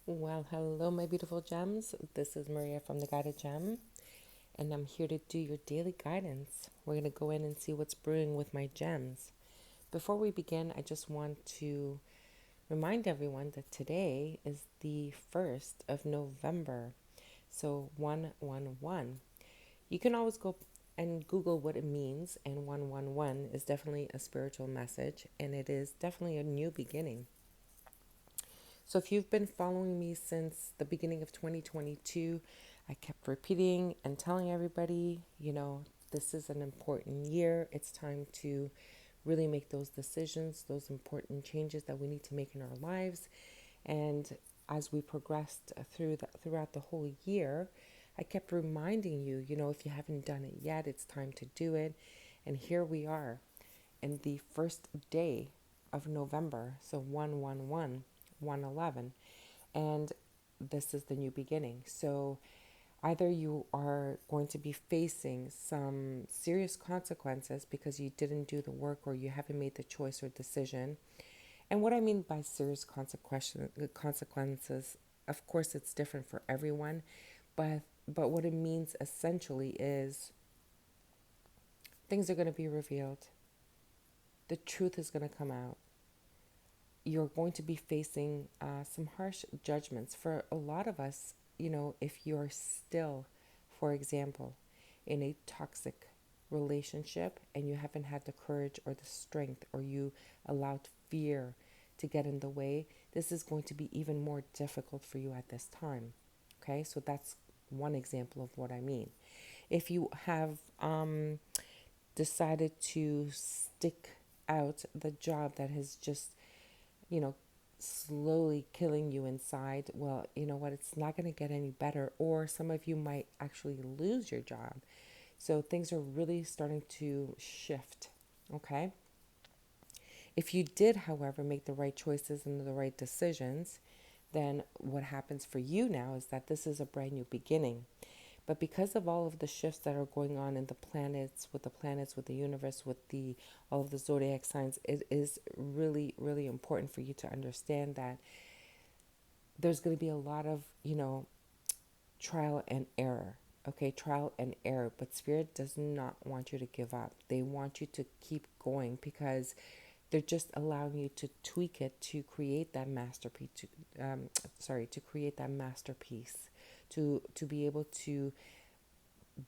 Well, hello, my beautiful gems. This is Maria from the Guided Gem, and I'm here to do your daily guidance. We're going to go in and see what's brewing with my gems. Before we begin, I just want to remind everyone that today is the 1st of November, so 111. You can always go and Google what it means, and 111 is definitely a spiritual message, and it is definitely a new beginning. So if you've been following me since the beginning of 2022, I kept repeating and telling everybody, this is an important year. It's time to really make those decisions, those important changes that we need to make in our lives. And as we progressed throughout the whole year, I kept reminding you, if you haven't done it yet, it's time to do it. And here we are in the first day of November, so 111, 111, and this is the new beginning. So either you are going to be facing some serious consequences because you didn't do the work or you haven't made the choice or decision. And what I mean by serious consequences, of course, it's different for everyone, but what it means essentially is things are going to be revealed. The truth is going to come out. You're going to be facing some harsh judgments. For a lot of us, if you're still, for example, in a toxic relationship and you haven't had the courage or the strength, or you allowed fear to get in the way, this is going to be even more difficult for you at this time. Okay, so that's one example of what I mean. If you have decided to stick out the job that has just you know, slowly killing you inside, well, you know what, it's not going to get any better, or some of you might actually lose your job. So things are really starting to shift, okay? If you did, however, make the right choices and the right decisions, then what happens for you now is that this is a brand new beginning. But because of all of the shifts that are going on in the planets, with the universe, with the all of the zodiac signs, it is really, really important for you to understand that there's going to be a lot of, trial and error. Okay, trial and error. But Spirit does not want you to give up. They want you to keep going because they're just allowing you to tweak it to create that masterpiece. To create that masterpiece, to be able to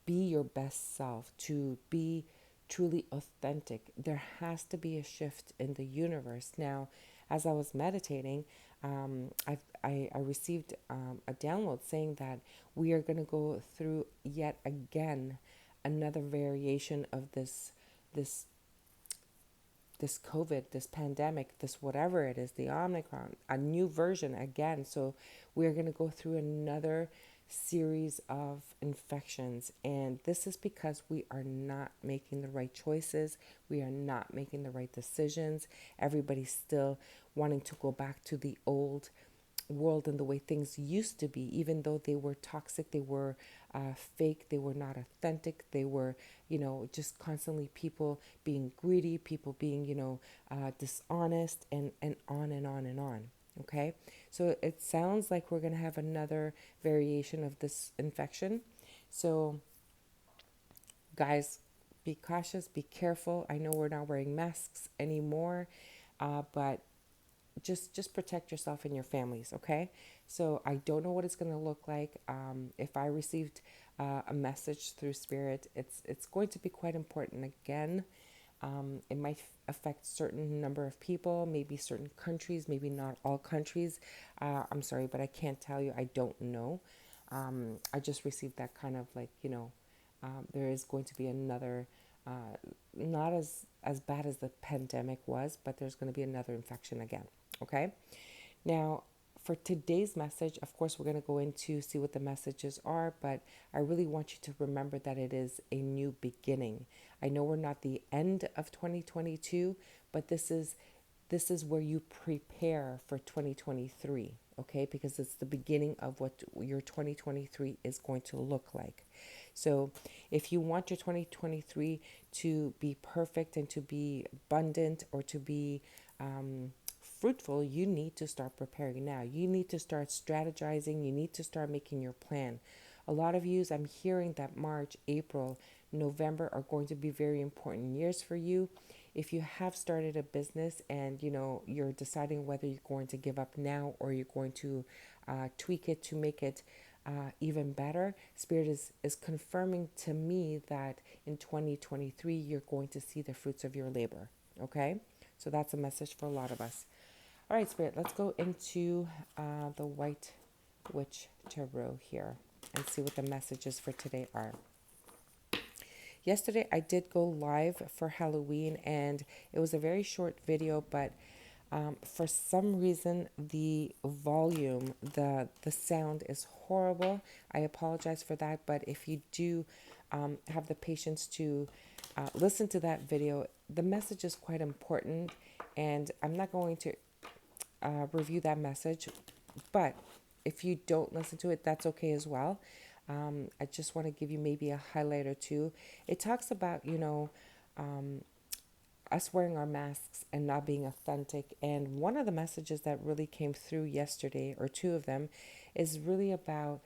be your best self, to be truly authentic. There has to be a shift in the universe. Now, as I was meditating, I received a download saying that we are going to go through yet again another variation of this this COVID, this pandemic, this whatever it is, the Omicron, a new version again. So we're going to go through another series of infections. And this is because we are not making the right choices. We are not making the right decisions. Everybody's still wanting to go back to the old world and the way things used to be, even though they were toxic, they were fake, they were not authentic, they were, just constantly people being greedy, people being, dishonest, and on and on and on. Okay, so it sounds like we're going to have another variation of this infection. So, guys, be cautious, be careful. I know we're not wearing masks anymore, but just protect yourself and your families, okay? So I don't know what it's going to look like. If I received a message through Spirit, it's going to be quite important. Again, it might affect certain number of people, maybe certain countries, maybe not all countries. I'm sorry, but I can't tell you. I don't know. I just received that kind of like, there is going to be another, not as bad as the pandemic was, but there's going to be another infection again. Okay. Now, for today's message, of course, we're going to go into see what the messages are, but I really want you to remember that it is a new beginning. I know we're not the end of 2022, but this is where you prepare for 2023, okay? Because it's the beginning of what your 2023 is going to look like. So, if you want your 2023 to be perfect and to be abundant or to be fruitful, you need to start preparing now. You need to start strategizing. You need to start making your plan. A lot of yous, I'm hearing that March, April, November are going to be very important years for you. If you have started a business and you're deciding whether you're going to give up now or you're going to tweak it to make it even better, Spirit is confirming to me that in 2023 you're going to see the fruits of your labor. Okay, so that's a message for a lot of us. All right, Spirit, let's go into the White Witch Tarot here and see what the messages for today are. Yesterday, I did go live for Halloween, and it was a very short video, but for some reason, the volume, the sound is horrible. I apologize for that, but if you do have the patience to listen to that video, the message is quite important, and I'm not going to review that message, but if you don't listen to it, that's okay as well. I just want to give you maybe a highlight or two. It talks about, us wearing our masks and not being authentic. And one of the messages that really came through yesterday, or two of them, is really about,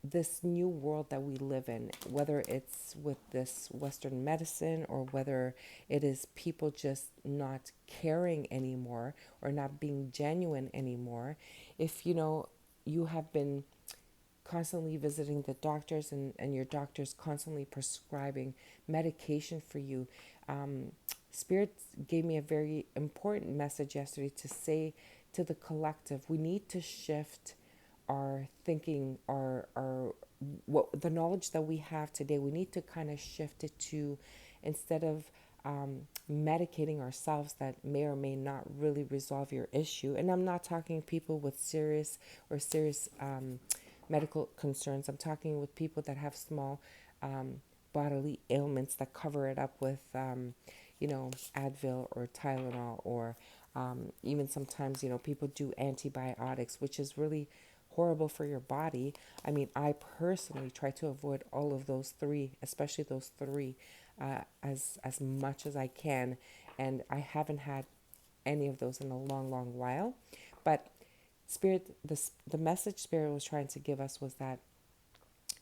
this new world that we live in, whether it's with this Western medicine or whether it is people just not caring anymore or not being genuine anymore. If, you have been constantly visiting the doctors and your doctors constantly prescribing medication for you. Spirit gave me a very important message yesterday to say to the collective, we need to shift our thinking, our what the knowledge that we have today. We need to kind of shift it to, instead of medicating ourselves that may or may not really resolve your issue. And I'm not talking people with serious medical concerns. I'm talking with people that have small bodily ailments that cover it up with, Advil or Tylenol, or even sometimes, people do antibiotics, which is really horrible for your body. I mean, I personally try to avoid all of those three, especially those three, as much as I can, and I haven't had any of those in a long, long while. But Spirit, the message Spirit was trying to give us was that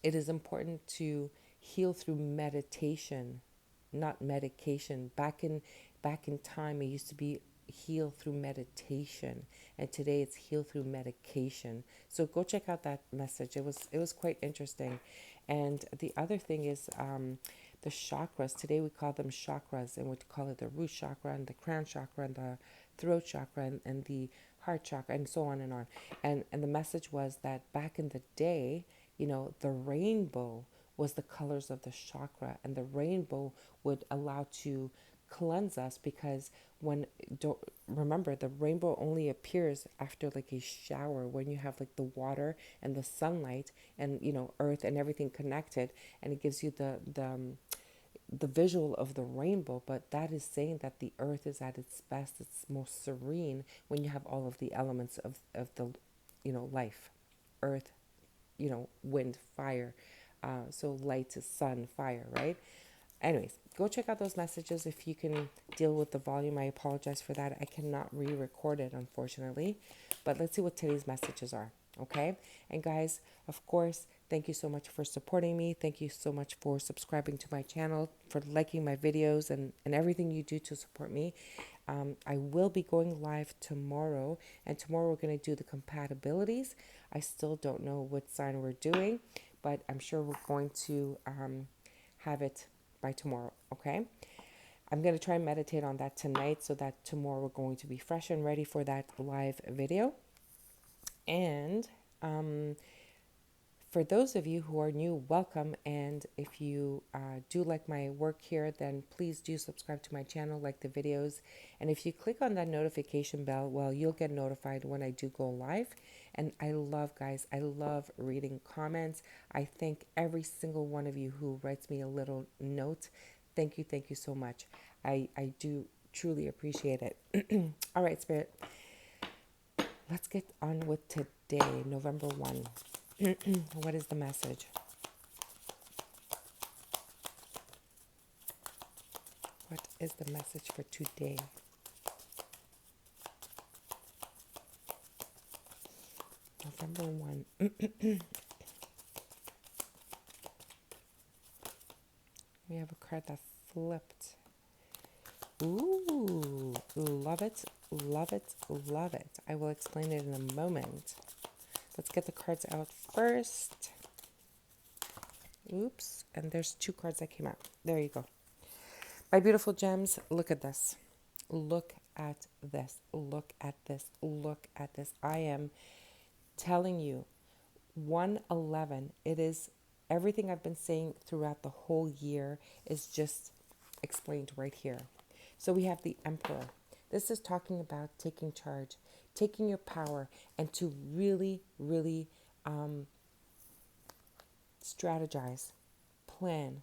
it is important to heal through meditation, not medication. Back in time, it used to be heal through meditation, and today it's heal through medication. So go check out that message. It was quite interesting. And the other thing is the chakras. Today we call them chakras, and we call it the root chakra and the crown chakra and the throat chakra and the heart chakra, and so on and on. And the message was that back in the day, the rainbow was the colors of the chakra, and the rainbow would allow to cleanse us, because don't remember, the rainbow only appears after like a shower, when you have like the water and the sunlight and earth and everything connected, and it gives you the visual of the rainbow. But that is saying that the earth is at its best, it's most serene when you have all of the elements of the life, earth, wind, fire, so light is sun, fire, right? Anyways, go check out those messages if you can deal with the volume. I apologize for that. I cannot re-record it, unfortunately. But let's see what today's messages are, okay? And guys, of course, thank you so much for supporting me. Thank you so much for subscribing to my channel, for liking my videos, and everything you do to support me. I will be going live tomorrow, and tomorrow we're going to do the compatibilities. I still don't know what sign we're doing, but I'm sure we're going to have it by tomorrow, okay? I'm going to try and meditate on that tonight, so that tomorrow we're going to be fresh and ready for that live video. And for those of you who are new, welcome. And if you do like my work here, then please do subscribe to my channel, like the videos. And if you click on that notification bell, well, you'll get notified when I do go live. And I love, guys, I love reading comments. I thank every single one of you who writes me a little note. Thank you so much. I do truly appreciate it. All right, Spirit, let's get on with today, November 1. What is the message? What is the message for today? Number one. We have a card that flipped. Ooh, love it, love it, love it. I will explain it in a moment. Let's get the cards out first. Oops, and there's two cards that came out. There you go. My beautiful gems, look at this. Look at this. Look at this. Look at this. I am telling you, 111, it is everything I've been saying throughout the whole year is just explained right here. So we have the Emperor. This is talking about taking charge, taking your power, and to really, really strategize, plan,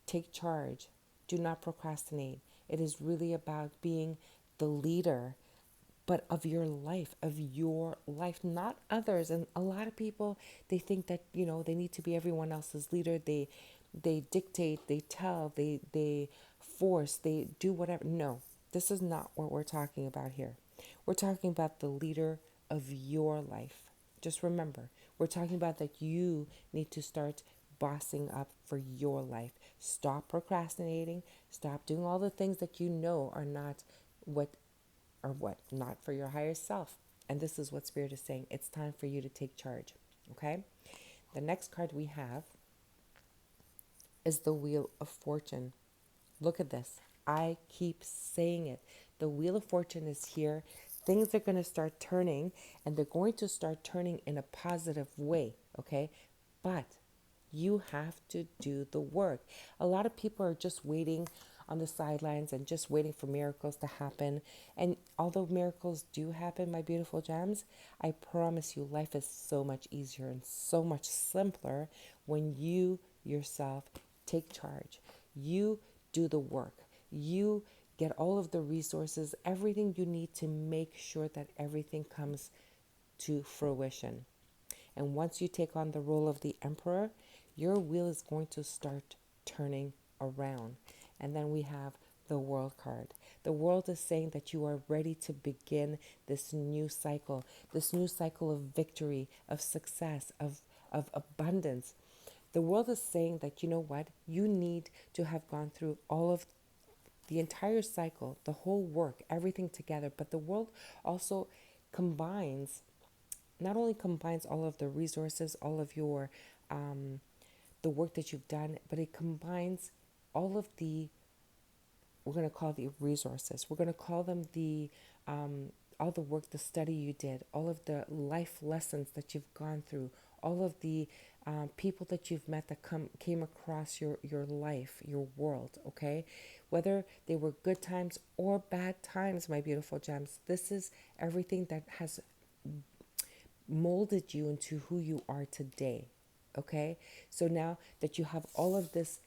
take charge, do not procrastinate. It is really about being the leader, but of your life, not others. And a lot of people, they think that, they need to be everyone else's leader. They dictate, they tell, they force, they do whatever. No, this is not what we're talking about here. We're talking about the leader of your life. Just remember, we're talking about that you need to start bossing up for your life. Stop procrastinating. Stop doing all the things that you know are not not for your higher self. And this is what Spirit is saying. It's time for you to take charge. Okay? The next card we have is the Wheel of Fortune. Look at this. I keep saying it. The Wheel of Fortune is here. Things are going to start turning, and they're going to start turning in a positive way, okay? But you have to do the work. A lot of people are just waiting on the sidelines and just waiting for miracles to happen. And although miracles do happen, my beautiful gems, I promise you life is so much easier and so much simpler when you yourself take charge. You do the work. You get all of the resources, everything you need to make sure that everything comes to fruition. And once you take on the role of the Emperor, your wheel is going to start turning around. And then we have the World card. The World is saying that you are ready to begin this new cycle of victory, of success, of abundance. The World is saying that, you know what, you need to have gone through all of the entire cycle, the whole work, everything together. But the World also not only combines all of the resources, all of your the work that you've done, but it combines all of we're going to call the resources. We're going to call them all the work, the study you did, all of the life lessons that you've gone through, all of the people that you've met that came across your life, your world, okay? Whether they were good times or bad times, my beautiful gems, this is everything that has molded you into who you are today, okay? So now that you have all of this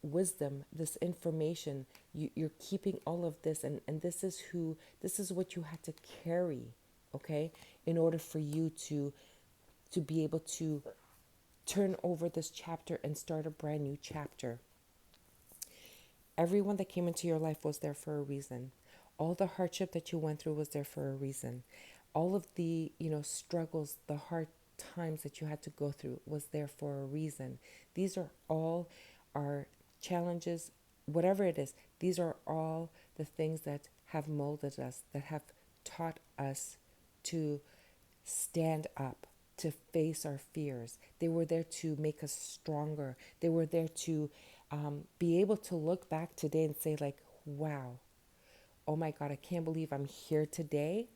wisdom, this information, you're keeping all of this, and this is what you had to carry, okay, in order for you to be able to turn over this chapter and start a brand new chapter. Everyone that came into your life was there for a reason. All the hardship that you went through was there for a reason. All of the, struggles, the hard times that you had to go through was there for a reason. These are all our challenges, whatever it is. These are all the things that have molded us, that have taught us to stand up, to face our fears. They were there to make us stronger. They were there to be able to look back today and say, like, wow, oh my God, I can't believe I'm here today.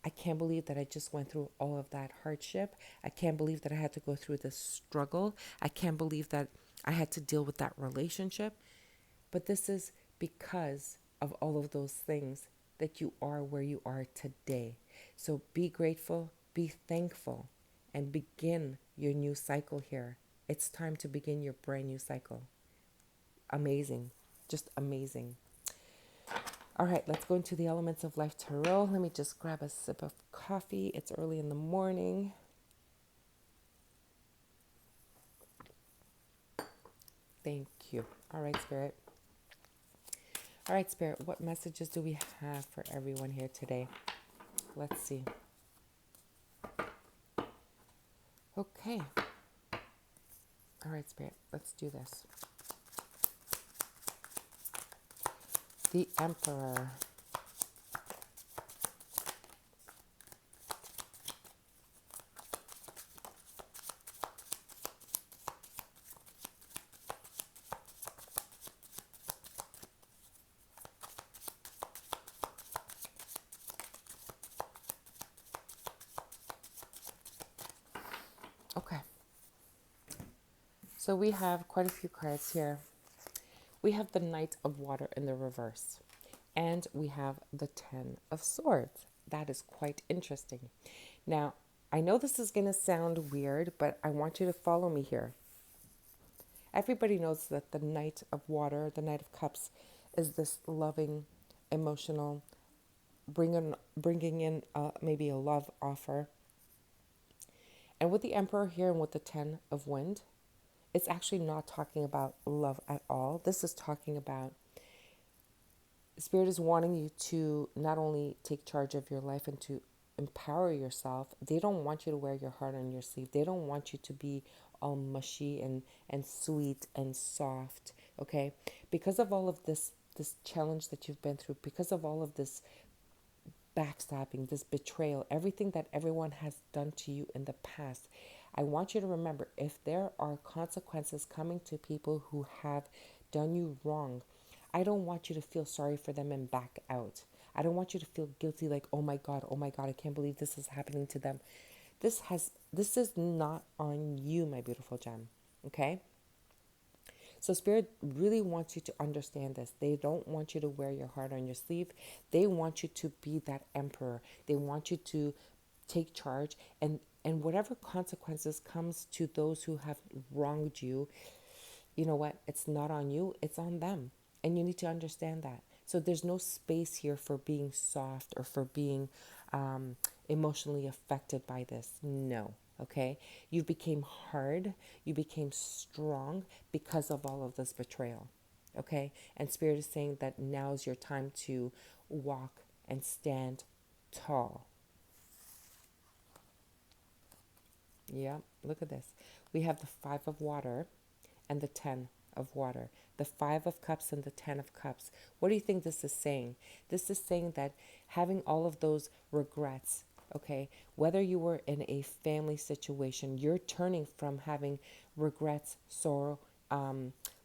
I can't believe that I just went through all of that hardship. I can't believe that I had to go through this struggle. I can't believe that I had to deal with that relationship. But this is because of all of those things that you are where you are today. So be grateful, be thankful, and begin your new cycle here. It's time to begin your brand new cycle. Amazing. Just amazing. All right, let's go into the Elements of Life Tarot. Let me just grab a sip of coffee. It's early in the morning. Thank you. All right, Spirit. All right, Spirit, what messages do we have for everyone here today? Let's see. Okay. All right, Spirit, let's do this. The Emperor. Okay. So we have quite a few cards here. We have the Knight of Water in the reverse, and we have the Ten of Swords. That is quite interesting. Now, I know this is going to sound weird, but I want you to follow me here. Everybody knows that the Knight of Water, the Knight of Cups, is this loving, emotional, bringing in maybe a love offer. And with the Emperor here and with the Ten of Wind, it's actually not talking about love at all. This is talking about Spirit is wanting you to not only take charge of your life and to empower yourself. They don't want you to wear your heart on your sleeve. They don't want you to be all mushy and sweet and soft, okay? Because of all of this challenge that you've been through, because of all of this backstabbing, this betrayal, everything that everyone has done to you in the past, I want you to remember, if there are consequences coming to people who have done you wrong, I don't want you to feel sorry for them and back out. I don't want you to feel guilty like, oh my God, I can't believe this is happening to them. This is not on you, my beautiful gem. Okay? So Spirit really wants you to understand this. They don't want you to wear your heart on your sleeve. They want you to be that emperor. They want you to take charge, and whatever consequences comes to those who have wronged you, you know what? It's not on you, it's on them. And you need to understand that. So there's no space here for being soft or for being emotionally affected by this. No. Okay. You became hard. You became strong because of all of this betrayal. Okay. And Spirit is saying that now is your time to walk and stand tall. Yeah. Look at this. We have the Five of Water and the Ten of Water, the Five of Cups and the Ten of Cups. What do you think this is saying? This is saying that having all of those regrets, okay, whether you were in a family situation, you're turning from having regrets, sorrow,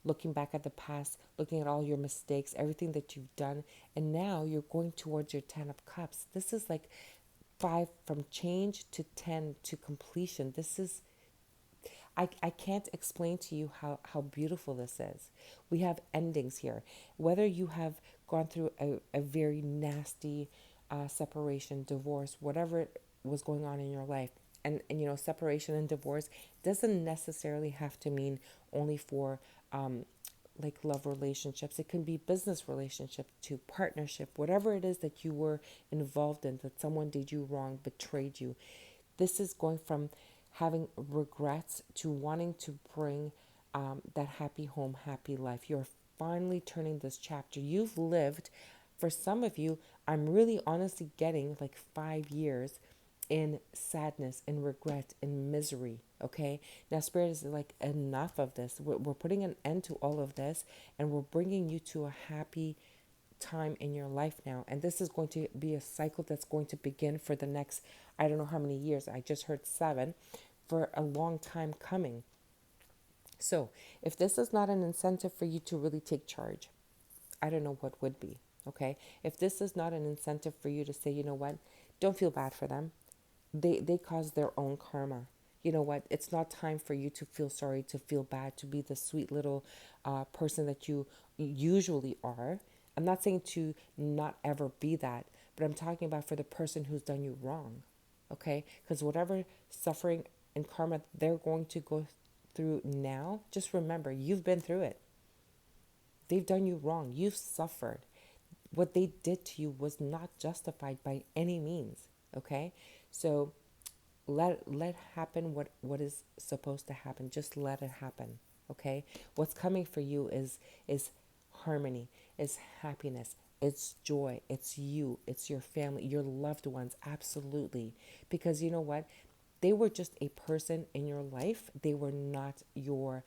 looking back at the past, looking at all your mistakes, everything that you've done, and now you're going towards your Ten of Cups. This is like five from change to 10 to completion. This is I can't explain to you how beautiful this is. We have endings here. Whether you have gone through a very nasty separation, divorce, whatever it was going on in your life, and you know, separation and divorce doesn't necessarily have to mean only for like love relationships. It can be business relationship to partnership, whatever it is that you were involved in, that someone did you wrong, betrayed you. This is going from having regrets to wanting to bring that happy home, happy life. You're finally turning this chapter. You've lived, for some of you, I'm really honestly getting like 5 years in sadness, in regret, in misery. Okay. Now, Spirit is like, enough of this. We're putting an end to all of this, and we're bringing you to a happy time in your life now. And this is going to be a cycle that's going to begin for the next, I don't know how many years. I just heard 7, for a long time coming. So if this is not an incentive for you to really take charge, I don't know what would be. Okay. If this is not an incentive for you to say, you know what, don't feel bad for them. They caused their own karma. You know what? It's not time for you to feel sorry, to feel bad, to be the sweet little person that you usually are. I'm not saying to not ever be that, but I'm talking about for the person who's done you wrong. Okay? Because whatever suffering and karma they're going to go through now, just remember, you've been through it. They've done you wrong. You've suffered. What they did to you was not justified by any means. Okay? So let happen what is supposed to happen. Just let it happen. Okay? What's coming for you is harmony, is happiness, it's joy, it's you, it's your family, your loved ones. Absolutely. Because you know what, They were just a person in your life. They were not your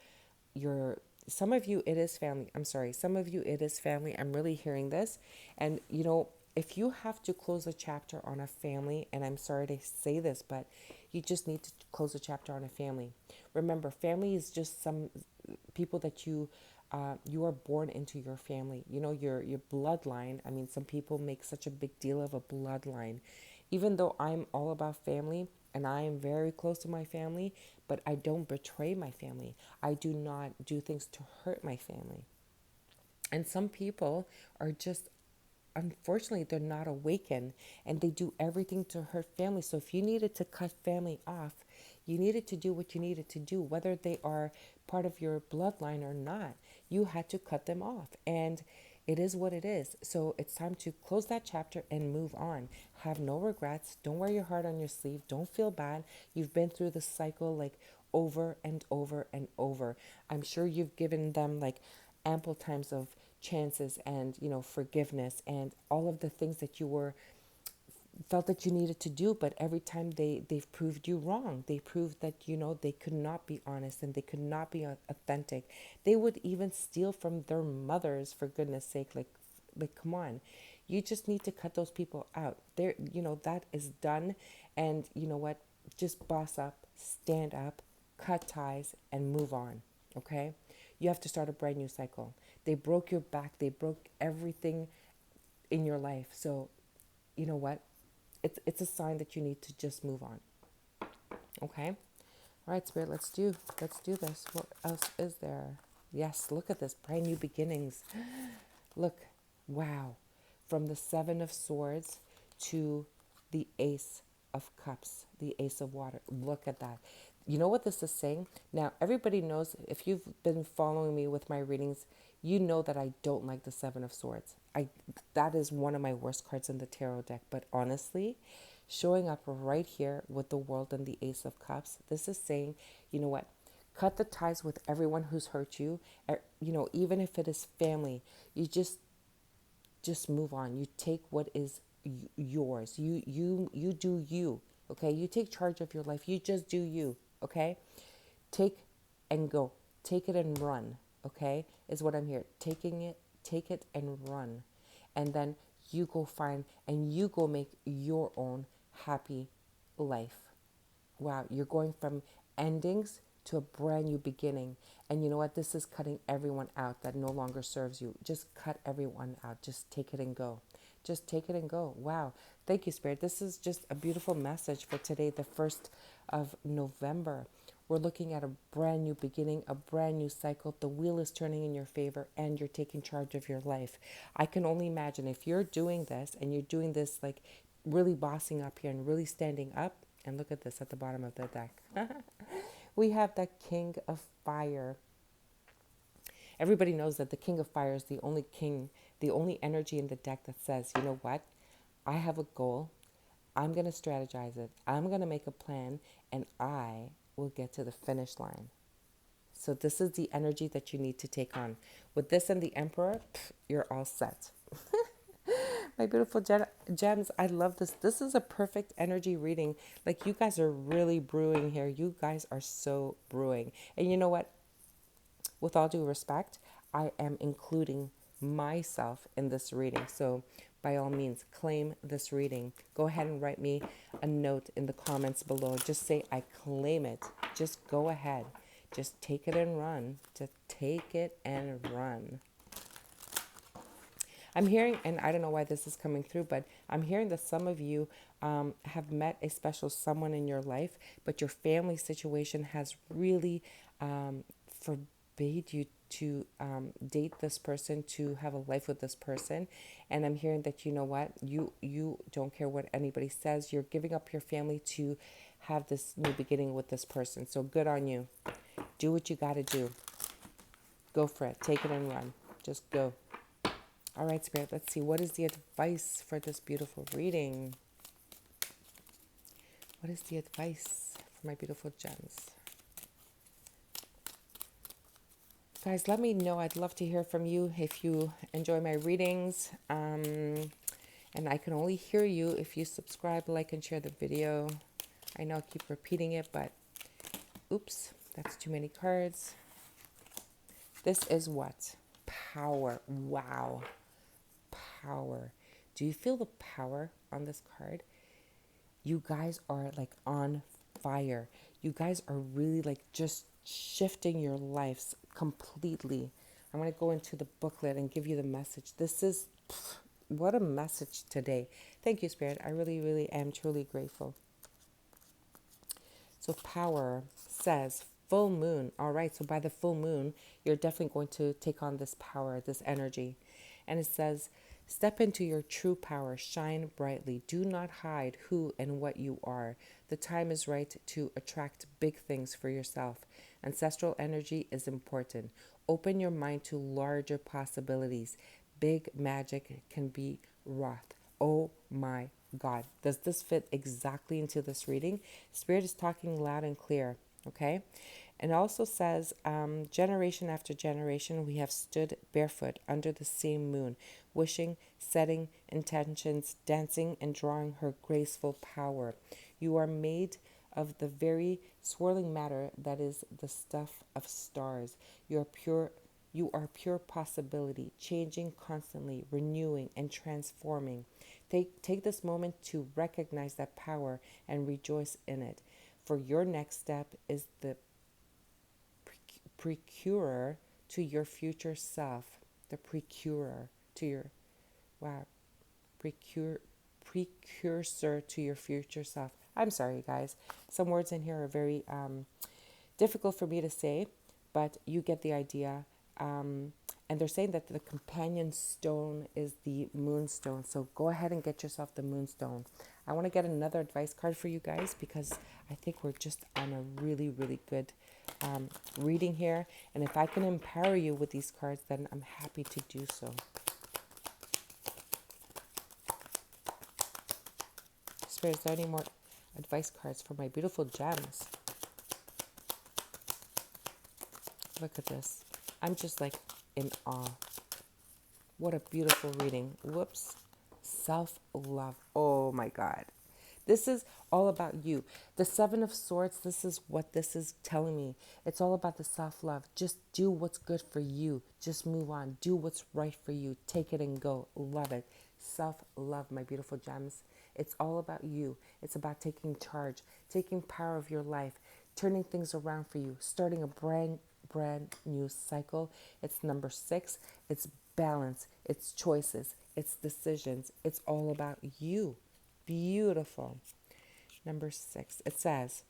some of you it is family. I'm sorry. Some of you it is family. I'm really hearing this. And if you have to close a chapter on a family, and I'm sorry to say this, but you just need to close a chapter on a family. Remember, family is just some people that you are born into your family. Your bloodline. I mean, some people make such a big deal of a bloodline. Even though I'm all about family and I am very close to my family, but I don't betray my family. I do not do things to hurt my family. And some people are just, unfortunately, they're not awakened and they do everything to hurt family. So if you needed to cut family off, you needed to do what you needed to do, whether they are part of your bloodline or not. You had to cut them off. And it is what it is. So it's time to close that chapter and move on. Have no regrets. Don't wear your heart on your sleeve. Don't feel bad. You've been through this cycle like over and over and over. I'm sure you've given them like ample times of chances and forgiveness and all of the things that you were felt that you needed to do, but every time they've proved you wrong. They proved that they could not be honest and they could not be authentic. They would even steal from their mothers, for goodness sake. Like come on. You just need to cut those people out. There, that is done. And you know what? Just boss up, stand up, cut ties, and move on. Okay? You have to start a brand new cycle. They broke your back. They broke everything in your life. So, you know what? It's a sign that you need to just move on. Okay? All right, Spirit, let's do this. What else is there? Yes, look at this. Brand new beginnings. Look. Wow. From the Seven of Swords to the Ace of Cups, the Ace of Water. Look at that. You know what this is saying? Now, everybody knows, if you've been following me with my readings, you know that I don't like the Seven of Swords. That is one of my worst cards in the tarot deck. But honestly, showing up right here with the World and the Ace of Cups, this is saying, you know what? Cut the ties with everyone who's hurt you. Even if it is family, you just move on. You take what is yours. You do you. Okay? You take charge of your life. You just do you. Okay? Take and go. Take it and run. Okay? Is what I'm here. Take it and run. And then you go find and you go make your own happy life. Wow, you're going from endings to a brand new beginning. And you know what? This is cutting everyone out that no longer serves you. Just cut everyone out. Just take it and go. Just take it and go. Wow. Thank you, Spirit. This is just a beautiful message for today, the 1st of November. We're looking at a brand new beginning, a brand new cycle. The wheel is turning in your favor and you're taking charge of your life. I can only imagine if you're doing this and you're doing this like really bossing up here and really standing up. And look at this at the bottom of the deck. We have the King of Fire. Everybody knows that the King of Fire is the only energy in the deck that says, you know what? I have a goal. I'm going to strategize it. I'm going to make a plan and I will get to the finish line. So this is the energy that you need to take on. With this and the Emperor, you're all set. My beautiful gems, I love this. This is a perfect energy reading. Like, you guys are really brewing here. You guys are so brewing. And you know what? With all due respect, I am including myself in this reading. So by all means, claim this reading. Go ahead and write me a note in the comments below. Just say, I claim it. Just go ahead. Just take it and run. Just take it and run. I'm hearing, and I don't know why this is coming through, but I'm hearing that some of you have met a special someone in your life, but your family situation has really forbade you to date this person, to have a life with this person. And I'm hearing that, you know what, you don't care what anybody says. You're giving up your family to have this new beginning with this person. So good on you. Do what you got to do. Go for it. Take it and run. Just go. All right, Spirit, let's see. What is the advice for this beautiful reading? What is the advice for my beautiful gems? Guys, let me know. I'd love to hear from you if you enjoy my readings. And I can only hear you if you subscribe, like, and share the video. I know I keep repeating it, but oops, that's too many cards. This is what? Power. Wow. Power. Do you feel the power on this card? You guys are like on fire. You guys are really like just shifting your lives completely. I'm going to go into the booklet and give you the message. This is what a message today. Thank you, Spirit. I really, really am truly grateful. So power says full moon. All right. So by the full moon, you're definitely going to take on this power, this energy. And it says, step into your true power, shine brightly. Do not hide who and what you are. The time is right to attract big things for yourself. Ancestral energy is important. Open your mind to larger possibilities. Big magic can be wrought. Oh my God. Does this fit exactly into this reading? Spirit is talking loud and clear. Okay. And it also says, generation after generation, we have stood barefoot under the same moon, wishing, setting intentions, dancing, and drawing her graceful power. You are made of the very swirling matter that is the stuff of stars. You are pure possibility, changing constantly, renewing and transforming. Take this moment to recognize that power and rejoice in it. For your next step is the precursor to your future self. The precursor to your, wow, precursor to your future self. I'm sorry, guys. Some words in here are very difficult for me to say, but you get the idea. And they're saying that the companion stone is the moonstone. So go ahead and get yourself the moonstone. I want to get another advice card for you guys because I think we're just on a really, really good reading here. And if I can empower you with these cards, then I'm happy to do so. Spirit, is there any more advice cards for my beautiful gems? Look at this. I'm just like in awe. What a beautiful reading. Whoops. Self-love. Oh my God. This is all about you. The Seven of Swords, this is what this is telling me. It's all about the self-love. Just do what's good for you. Just move on. Do what's right for you. Take it and go. Love it. Self-love, my beautiful gems. It's all about you. It's about taking charge, taking power of your life, turning things around for you, starting a brand new cycle. It's number 6. It's balance. It's choices. It's decisions. It's all about you. Beautiful. Number 6. It says,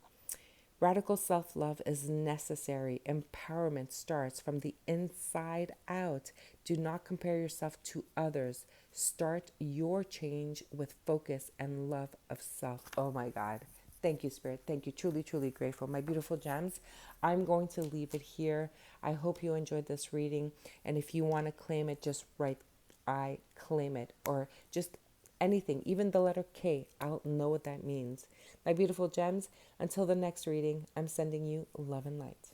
radical self-love is necessary. Empowerment starts from the inside out. Do not compare yourself to others. Start your change with focus and love of self. Oh my God. Thank you, Spirit. Thank you. Truly, truly grateful. My beautiful gems, I'm going to leave it here. I hope you enjoyed this reading. And if you want to claim it, just write, I claim it, or just anything, even the letter K. I'll know what that means. My beautiful gems, until the next reading, I'm sending you love and light.